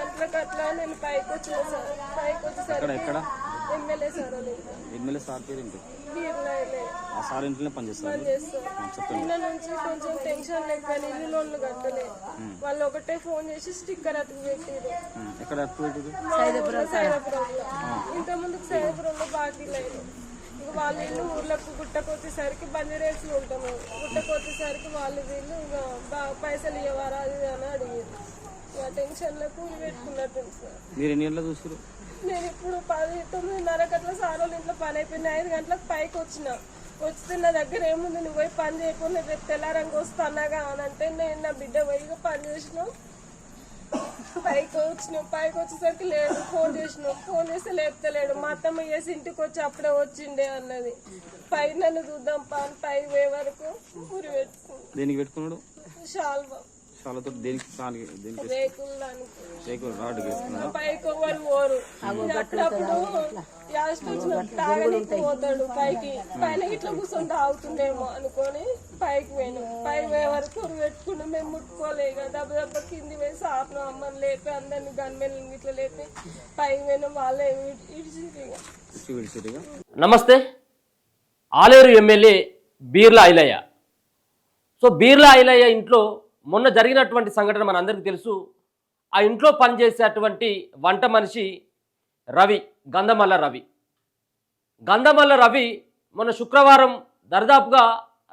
గంటలకు అట్లా నేను పైకి వచ్చిన సార్. పైకి వచ్చేసరికి ఎమ్మెల్యే సార్ ఎమ్మెల్యే సార్ పేరు ఏంటి? వీర్లైలే ఆ సార్ ఇంట్లోనే పనిచేస్తారు. నిన్న నుంచి కొంచెం టెన్షన్ లేక ఇల్లు లోన్లు కట్టలే. వాళ్ళు ఒకటే ఫోన్ చేసి స్టిక్కర్ అతుకు పెట్టారు. ఎక్కడ సైదాపురంలో. ఇంత ముందుకు సైదాపురంలో బాకీ లేదు. వాళ్ళ ఇల్లు ఊర్లకు గుట్టకొచ్చేసరికి బంజరేసులు ఉంటాము. గుట్టకొచ్చేసరికి వాళ్ళు వీళ్ళు పైసలు ఇవ్వరా అది అని అడిగారు. ఇక టెన్షన్లకు పెట్టుకున్నట్టు సార్. మీరు ఎన్ని గంటలకు చూసారు? నేను ఇప్పుడు 9:30 గంటల సారోళ్ళ ఇంట్లో పని అయిపోయింది. 5 గంటలకు పైకి వస్తే నా దగ్గర ఏముంది, నువ్వు పోయి పని చేయకుండా రేపు తెల్లారంగా వస్తానాగా అని అంటే నేను నా బిడ్డ పోయిగా పని చేసినాం. పైకి వచ్చేసరికి లేడు. ఫోన్ చేస్తే లేపుతలేడు. మా అత్తమ్మ చేసి ఇంటికి వచ్చి అప్పుడే వచ్చిండే అన్నది. పై నన్ను చూద్దాం పని పైకి పోయే వరకు ఊరి పెట్టుకున్నాడు. దేనికి పెట్టుకున్నాడు? షాల్వా చాలా దేనికి పైకి వాళ్ళు పోరు. అప్పుడప్పుడు తాగనీకి పోతాడు పైకి. పైన ఇట్లా కూర్చొని తాగుతుండేమో అనుకొని పైకి పోయినాం. పైకి పోయే వరకు పెట్టుకున్నాం. మేము ముట్టుకోలేక దెబ్బ కింది వేసి ఆపినాం. అమ్మని లేపి అందరిని గన్మెన్ ఇట్లా లేపి పైకి పోయినాం. వాళ్ళే ఇడిచిగా. నమస్తే. ఆలేరు ఎమ్మెల్యే బీర్లా ఐలయ్య. సో బీర్లా ఐలయ్య ఇంట్లో మొన్న జరిగినటువంటి సంఘటన మనందరికీ తెలుసు. ఆ ఇంట్లో పనిచేసేటువంటి వంట మనిషి రవి, గంధమల్ల రవి మొన్న శుక్రవారం దర్దాపుగా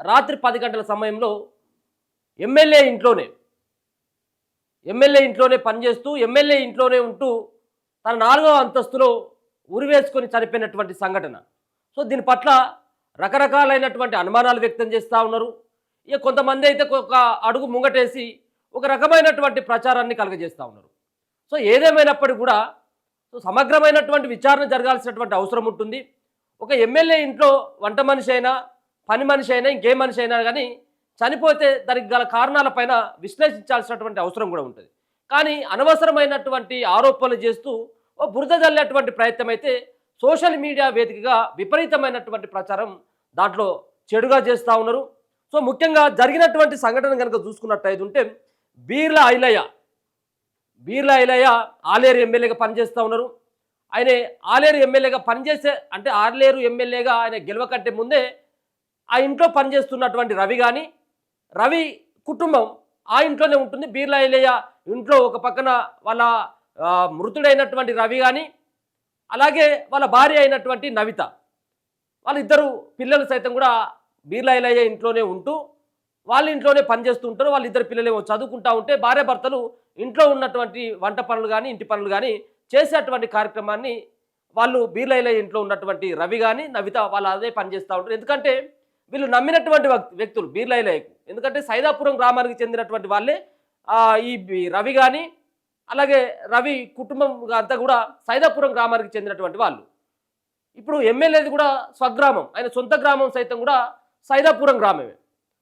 రాత్రి 10 గంటల సమయంలో ఎమ్మెల్యే ఇంట్లోనే పనిచేస్తూ ఎమ్మెల్యే ఇంట్లోనే ఉంటూ తన 4వ అంతస్తులో ఉరివేసుకొని చనిపోయినటువంటి సంఘటన. సో దీని పట్ల రకరకాలైనటువంటి అనుమానాలు వ్యక్తం చేస్తూ ఉన్నారు. ఇక కొంతమంది అయితే ఒక అడుగు ముంగటేసి ఒక రకమైనటువంటి ప్రచారాన్ని కలుగజేస్తూ ఉన్నారు. సో ఏదేమైనప్పటికీ కూడా సమగ్రమైనటువంటి విచారణ జరగాల్సినటువంటి అవసరం ఉంటుంది. ఒక ఎమ్మెల్యే ఇంట్లో వంట మనిషి అయినా, పని మనిషి అయినా, ఇంకే మనిషి అయినా కానీ చనిపోతే దానికి గల కారణాలపైన విశ్లేషించాల్సినటువంటి అవసరం కూడా ఉంటుంది. కానీ అనవసరమైనటువంటి ఆరోపణలు చేస్తూ ఓ బురద జల్లేటువంటి ప్రయత్నం అయితే సోషల్ మీడియా వేదికగా విపరీతమైనటువంటి ప్రచారం దాంట్లో చెడుగా చేస్తూ ఉన్నారు. సో ముఖ్యంగా జరిగినటువంటి సంఘటన కనుక చూసుకున్నట్టయితే ఉంటే బీర్లా ఐలయ్య ఆలేరు ఎమ్మెల్యేగా పనిచేస్తూ ఉన్నారు. ఆయన ఆలేరు ఎమ్మెల్యేగా ఆలేరు ఎమ్మెల్యేగా ఆయన గెలవకంటే ముందే ఆ ఇంట్లో పనిచేస్తున్నటువంటి రవి కుటుంబం ఆ ఇంట్లోనే ఉంటుంది. బీర్లా ఐలయ్య ఇంట్లో ఒక పక్కన వాళ్ళ మృతుడైనటువంటి రవి కానీ, అలాగే వాళ్ళ భార్య అయినటువంటి నవిత, వాళ్ళిద్దరు పిల్లలు సైతం కూడా బీర్లా ఐలయ్య ఇంట్లోనే ఉంటూ వాళ్ళ ఇంట్లోనే పనిచేస్తూ ఉంటారు. వాళ్ళిద్దరు పిల్లలేమో చదువుకుంటూ ఉంటే భార్యాభర్తలు ఇంట్లో ఉన్నటువంటి వంట పనులు కానీ, ఇంటి పనులు కానీ చేసేటువంటి కార్యక్రమాన్ని వాళ్ళు బీర్లా ఐలయ్య ఇంట్లో ఉన్నటువంటి రవి కానీ, నవిత వాళ్ళు అదే పనిచేస్తూ ఉంటారు. ఎందుకంటే వీళ్ళు నమ్మినటువంటి వ్యక్తులు బీర్లా ఐలయ్యకు. ఎందుకంటే సైదాపురం గ్రామానికి చెందినటువంటి వాళ్ళే ఈ రవి కానీ, అలాగే రవి కుటుంబం అంతా కూడా సైదాపురం గ్రామానికి చెందినటువంటి వాళ్ళు. ఇప్పుడు ఎమ్మెల్యేది కూడా స్వగ్రామం, ఆయన సొంత గ్రామం సైతం కూడా సైదాపురం గ్రామమే.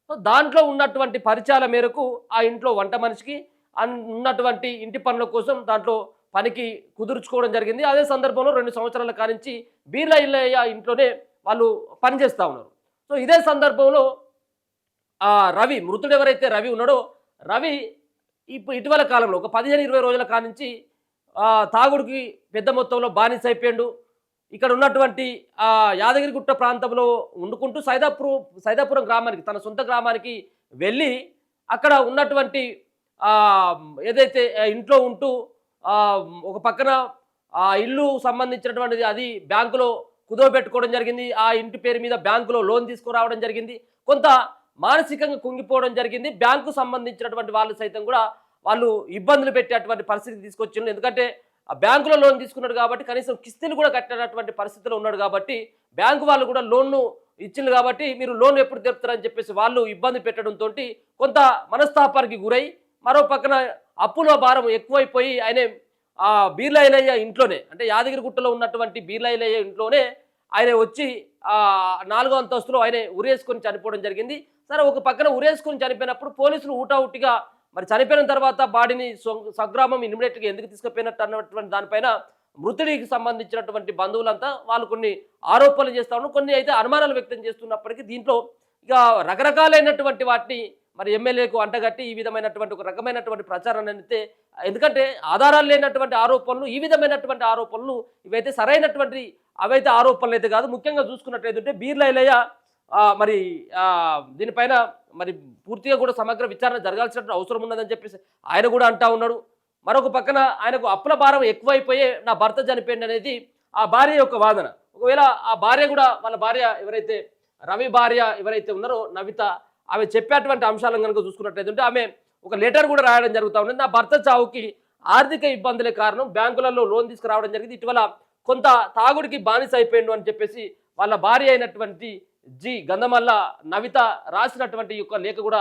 సో దాంట్లో ఉన్నటువంటి పరిచయాల మేరకు ఆ ఇంట్లో వంట మనిషికి ఉన్నటువంటి ఇంటి పనుల కోసం దాంట్లో పనికి కుదుర్చుకోవడం జరిగింది. అదే సందర్భంలో 2 సంవత్సరాల కానించి బీర్లా ఐలయ్య ఇంట్లోనే వాళ్ళు పనిచేస్తూ ఉన్నారు. సో ఇదే సందర్భంలో ఆ రవి, మృతుడు ఎవరైతే రవి ఉన్నాడో, రవి ఇటీవల కాలంలో ఒక 15-20 రోజుల కానించి తాగుడికి పెద్ద మొత్తంలో బానిస అయిపోయాడు. ఇక్కడ ఉన్నటువంటి యాదగిరిగుట్ట ప్రాంతంలో వండుకుంటూ సైదాపురం గ్రామానికి, తన సొంత గ్రామానికి వెళ్ళి అక్కడ ఉన్నటువంటి ఏదైతే ఇంట్లో ఉంటూ ఒక పక్కన ఇల్లు సంబంధించినటువంటిది అది బ్యాంకులో కుదవబెట్టుకోవడం జరిగింది. ఆ ఇంటి పేరు మీద బ్యాంకులో లోన్ తీసుకురావడం జరిగింది. కొంత మానసికంగా కుంగిపోవడం జరిగింది. బ్యాంకు సంబంధించినటువంటి వాళ్ళు సైతం కూడా వాళ్ళు ఇబ్బందులు పెట్టేటువంటి పరిస్థితికి తీసుకొచ్చిండ్రు. ఎందుకంటే ఆ బ్యాంకులో లోన్ తీసుకున్నాడు కాబట్టి కనీసం కిస్తీలు కూడా కట్టేటటువంటి పరిస్థితిలో ఉన్నాడు కాబట్టి బ్యాంకు వాళ్ళు కూడా లోన్ను ఇచ్చింది కాబట్టి మీరు లోన్ ఎప్పుడు తెరుపుతారని చెప్పేసి వాళ్ళు ఇబ్బంది పెట్టడంతో కొంత మనస్తాపానికి గురై మరో పక్కన అప్పుల భారం ఎక్కువైపోయి ఆయన బీర్లా ఐలయ్య ఇంట్లోనే, అంటే యాదగిరిగుట్టలో ఉన్నటువంటి బీర్లా ఐలయ్య ఇంట్లోనే ఆయన వచ్చి 4వ అంతస్తులో ఆయన ఉరేసుకొని చనిపోవడం జరిగింది. సరే, ఒక పక్కన ఉరేసుకొని చనిపోయినప్పుడు పోలీసులు ఊటావుటిగా మరి చనిపోయిన తర్వాత బాడీని స్వగ్రామం ఇమ్మీడియట్గా ఎందుకు తీసుకుపోయినట్టు అన్నటువంటి దానిపైన మృతుడికి సంబంధించినటువంటి బంధువులంతా వాళ్ళు కొన్ని ఆరోపణలు చేస్తూ ఉన్నారు, కొన్ని అయితే అనుమానాలు వ్యక్తం చేస్తున్నప్పటికీ దీంట్లో ఇక రకరకాలైనటువంటి వాటిని మరి ఎమ్మెల్యేకు అంటగట్టి ఈ విధమైనటువంటి ఒక రకమైనటువంటి ప్రచారాన్ని అయితే ఎందుకంటే ఆధారాలు లేనటువంటి ఆరోపణలు, ఈ విధమైనటువంటి ఆరోపణలు ఇవైతే సరైనటువంటి అవైతే ఆరోపణలు అయితే కాదు. ముఖ్యంగా చూసుకున్నట్లయితే బీర్ల ఐలయ్య మరి దీనిపైన మరి పూర్తిగా కూడా సమగ్ర విచారణ జరగాల్సిన అవసరం ఉన్నదని చెప్పేసి ఆయన కూడా అంటా ఉన్నాడు. మరొక పక్కన ఆయనకు అప్పుల భారం ఎక్కువైపోయే నా భర్త చనిపోయింది అనేది ఆ భార్య యొక్క వాదన. ఒకవేళ ఆ భార్య కూడా వాళ్ళ భార్య ఎవరైతే రవి భార్య ఎవరైతే ఉన్నారో నవిత, ఆమె చెప్పేటువంటి అంశాలను కనుక చూసుకున్నట్లయితే ఆమె ఒక లెటర్ కూడా రాయడం జరుగుతూ ఉంది. నా భర్త చావుకి ఆర్థిక ఇబ్బందులే కారణం, బ్యాంకులలో లోన్ తీసుకురావడం జరిగింది, ఇటీవల కొంత తాగుడికి బానిస అయిపోయిండు అని చెప్పేసి వాళ్ళ భార్య అయినటువంటి జి గంధమల్ల నవిత రాసినటువంటి యొక్క లేఖ కూడా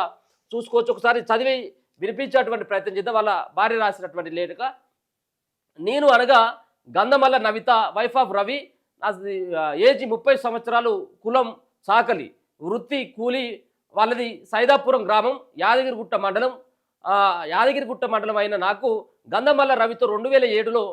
చూసుకోవచ్చు. ఒకసారి చదివి వినిపించేటువంటి ప్రయత్నం చేద్దాం. వాళ్ళ భార్య రాసినటువంటి లేఖ. నేను అనగా Gandhamalla Navitha, wife of Ravi, age 30 సంవత్సరాలు, కులం సాకలి, వృత్తి కూలి, వాళ్ళది సైదాపురం గ్రామం, యాదగిరిగుట్ట మండలం. యాదగిరిగుట్ట మండలం అయిన నాకు గంధమల్ల రవితో 2007లో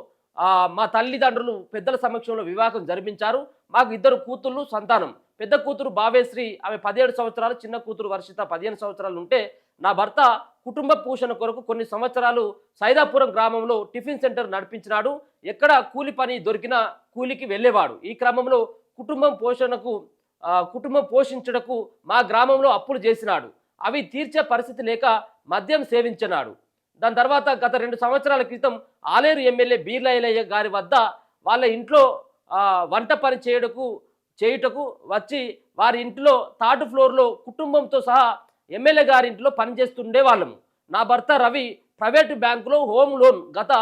మా తల్లిదండ్రులు పెద్దల సమక్షంలో వివాహం జరిపించారు. మాకు 2 కూతుళ్ళు సంతానం. పెద్ద కూతురు భావేశ్రీ, ఆమె 17 సంవత్సరాలు, చిన్న కూతురు వర్షిత 15 సంవత్సరాలు ఉంటే నా భర్త కుటుంబ పోషణ కొరకు కొన్ని సంవత్సరాలు సైదాపురం గ్రామంలో టిఫిన్ సెంటర్ నడిపించినాడు. ఎక్కడ కూలి పని దొరికినా కూలికి వెళ్ళేవాడు. ఈ క్రమంలో కుటుంబం పోషించుటకు మా గ్రామంలో అప్పులు చేసినాడు. అవి తీర్చే పరిస్థితి లేక మద్యం సేవించినాడు. దాని తర్వాత గత 2 సంవత్సరాల క్రితం ఆలేరు ఎమ్మెల్యే బీర్ల ఐలయ్య గారి వద్ద వాళ్ళ ఇంట్లో వంట పని చేయుటకు వచ్చి వారి ఇంట్లో థర్డ్ ఫ్లోర్లో కుటుంబంతో సహా ఎమ్మెల్యే గారి ఇంట్లో పనిచేస్తుండే వాళ్ళము. నా భర్త రవి ప్రైవేటు బ్యాంకులో హోమ్ లోన్ గత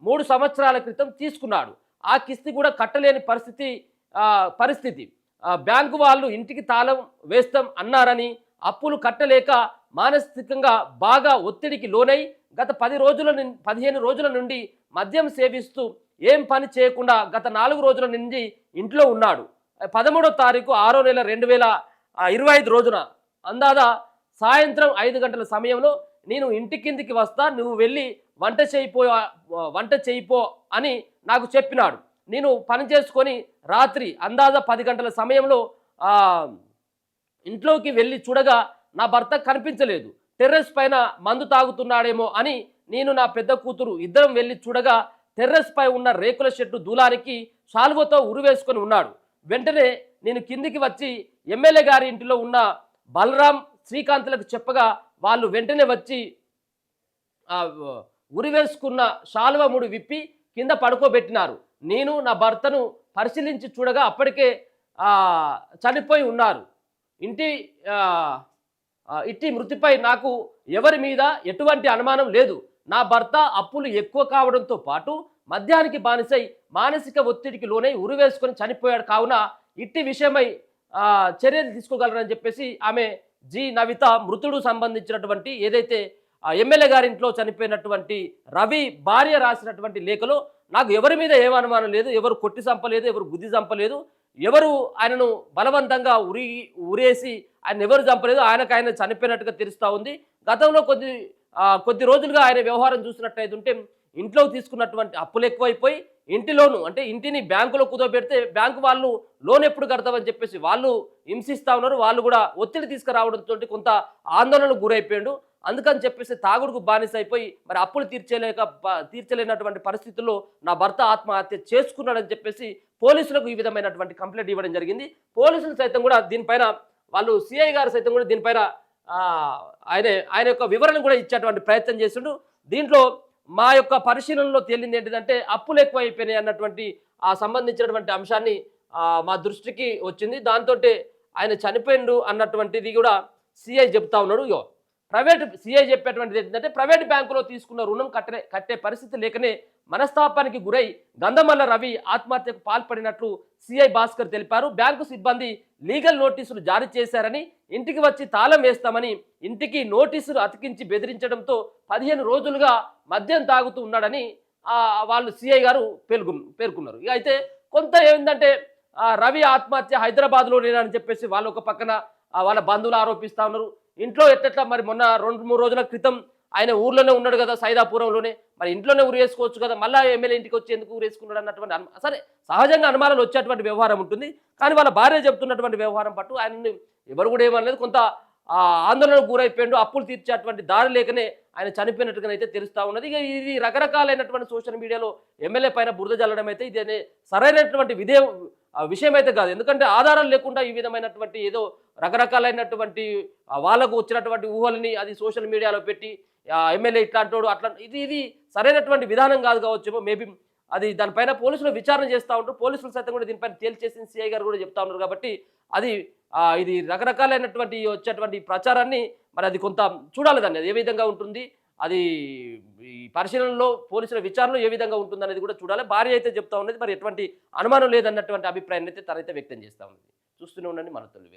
3 సంవత్సరాల క్రితం తీసుకున్నాడు. ఆ కిస్తీ కూడా కట్టలేని పరిస్థితి. బ్యాంకు వాళ్ళు ఇంటికి తాళం వేస్తాం అన్నారని అప్పులు కట్టలేక మానసికంగా బాగా ఒత్తిడికి లోనై గత 15 రోజుల నుండి మద్యం సేవిస్తూ ఏం పని చేయకుండా గత 4 రోజుల నుండి ఇంట్లో ఉన్నాడు. 13వ తారీఖు 6వ నెల 2025 రోజున అందాదా సాయంత్రం 5 గంటల సమయంలో నేను ఇంటి కిందికి వస్తా, నువ్వు వెళ్ళి వంట చేయిపో అని నాకు చెప్పినాడు. నేను పని చేసుకొని రాత్రి అందాజా 10 గంటల సమయంలో ఇంట్లోకి వెళ్ళి చూడగా నా భర్త కనిపించలేదు. టెర్రస్ పైన మందు తాగుతున్నాడేమో అని నేను నా పెద్ద కూతురు ఇద్దరం వెళ్ళి చూడగా టెర్రస్ పై ఉన్న రేకుల షెడ్డు దూలానికి శాల్వతో ఉరివేసుకొని ఉన్నాడు. వెంటనే నేను కిందికి వచ్చి ఎమ్మెల్యే గారి ఇంటిలో ఉన్న బలరాం, శ్రీకాంత్లకు చెప్పగా వాళ్ళు వెంటనే వచ్చి ఉరివేసుకున్న శాల్వ ముడి విప్పి కింద పడుకోబెట్టినారు. నేను నా భర్తను పరిశీలించి చూడగా అప్పటికే చనిపోయి ఉన్నారు. ఇట్టి మృతిపై నాకు ఎవరి మీద ఎటువంటి అనుమానం లేదు. నా భర్త అప్పులు ఎక్కువ కావడంతో పాటు మద్యానికి బానిసై మానసిక ఒత్తిడికి లోనై ఉరివేసుకొని చనిపోయాడు. కావున ఇట్టి విషయమై చర్యలు తీసుకోగలరని చెప్పేసి ఆమె జి నవిత మృతుడు సంబంధించినటువంటి ఏదైతే ఎమ్మెల్యే గారి ఇంట్లో చనిపోయినటువంటి రవి భార్య రాసినటువంటి లేఖలో నాకు ఎవరి మీద ఏం అనుమానం లేదు, ఎవరు కొట్టి చంపలేదు, ఎవరు బుద్ధి చంపలేదు, ఎవరు ఆయనను బలవంతంగా ఉరేసి ఆయన ఎవరు చంపలేదు, ఆయన చనిపోయినట్టుగా తెలుస్తూ ఉంది. గతంలో కొద్ది రోజులుగా ఆయన వ్యవహారం చూసినట్టయితే ఇంట్లో తీసుకున్నటువంటి అప్పులు ఎక్కువైపోయి ఇంటి లోను అంటే ఇంటిని బ్యాంకులో కుదోబెడితే బ్యాంకు వాళ్ళు లోన్ ఎప్పుడు కడతామని చెప్పేసి వాళ్ళు హింసిస్తూ ఉన్నారు. వాళ్ళు కూడా ఒత్తిడి తీసుకురావడంతో కొంత ఆందోళనకు గురైపోయాడు. అందుకని చెప్పేసి తాగుడుకు బానిస అయిపోయి మరి అప్పులు తీర్చలేనటువంటి పరిస్థితుల్లో నా భర్త ఆత్మహత్య చేసుకున్నాడని చెప్పేసి పోలీసులకు ఈ విధమైనటువంటి కంప్లైంట్ ఇవ్వడం జరిగింది. పోలీసులు సైతం కూడా దీనిపైన వాళ్ళు సిఐ గారు సైతం కూడా దీనిపైన ఆయన యొక్క వివరణ కూడా ఇచ్చేటువంటి ప్రయత్నం చేసిండు. దీంట్లో మా యొక్క పరిశీలనలో తేలింది ఏంటిదంటే అప్పులు ఎక్కువ అయిపోయినాయి అన్నటువంటి సంబంధించినటువంటి అంశాన్ని మా దృష్టికి వచ్చింది. దాంతో ఆయన చనిపోయిండు అన్నటువంటిది కూడా సిఐ చెప్తా ఉన్నాడు. సిఐ చెప్పేటువంటిది ఏంటంటే ప్రైవేట్ బ్యాంకులో తీసుకున్న రుణం కట్టే పరిస్థితి లేకనే మనస్తాపానికి గురై గంధమల్ల రవి ఆత్మహత్యకు పాల్పడినట్లు సిఐ భాస్కర్ తెలిపారు. బ్యాంకు సిబ్బంది లీగల్ నోటీసులు జారీ చేశారని, ఇంటికి వచ్చి తాళం వేస్తామని ఇంటికి నోటీసులు అతికించి బెదిరించడంతో 15 రోజులుగా మద్యం తాగుతూ ఉన్నాడని వాళ్ళు సిఐ గారు పేర్కొన్నారు. ఇక అయితే కొంత ఏంటంటే రవి ఆత్మహత్య హైదరాబాద్లోనేనని చెప్పేసి వాళ్ళు ఒక పక్కన వాళ్ళ బంధువులు ఆరోపిస్తూ ఉన్నారు. ఇంట్లో ఎట్లా మరి మొన్న 2-3 రోజుల క్రితం ఆయన ఊర్లోనే ఉన్నాడు కదా, సైదాపురంలోనే, మరి ఇంట్లోనే ఉరేసుకోవచ్చు కదా, మళ్ళీ ఎమ్మెల్యే ఇంటికి వచ్చి ఎందుకు ఉరేసుకున్నాడు అన్నటువంటి సరే సహజంగా అనుమానాలు వచ్చేటువంటి వ్యవహారం ఉంటుంది. కానీ వాళ్ళ భార్య చెప్తున్నటువంటి వ్యవహారం పట్టు ఆయనని ఎవరు కూడా ఏమనలేదు. కొంత ఆందోళనకు గురైపోయిండు, అప్పులు తీర్చేటువంటి దారి లేకనే ఆయన చనిపోయినట్టుగా అయితే తెలుస్తూ ఉన్నది. ఇక ఇది రకరకాలైనటువంటి సోషల్ మీడియాలో ఎమ్మెల్యే పైన బురద జల్లడం అయితే ఇది సరైనటువంటి విషయం అయితే కాదు. ఎందుకంటే ఆధారాలు లేకుండా ఈ విధమైనటువంటి ఏదో రకరకాలైనటువంటి వాళ్ళకు వచ్చినటువంటి ఊహలని అది సోషల్ మీడియాలో పెట్టి ఎమ్మెల్యే ఇట్లాంటోడు అట్లా ఇది సరైనటువంటి విధానం కాదు కావచ్చు. మేబీ అది దానిపైన పోలీసులు విచారణ చేస్తూ ఉంటారు. పోలీసులు సైతం కూడా దీనిపైన తేల్చేసిన సిఐ గారు కూడా చెప్తా ఉన్నారు. కాబట్టి అది ఇది రకరకాలైనటువంటి వచ్చేటువంటి ప్రచారాన్ని మరి అది కొంత చూడాలి, దాన్ని అది ఏ విధంగా ఉంటుంది, అది ఈ పరిశీలనలో పోలీసుల విచారణలో ఏ విధంగా ఉంటుంది అనేది కూడా చూడాలి. భార్య అయితే చెప్తా ఉన్నది మరి ఎటువంటి అనుమానం లేదన్నటువంటి అభిప్రాయాన్ని అయితే తనైతే వ్యక్తం చేస్తూ ఉన్నది. చూస్తూనే ఉండండి మన తొలి.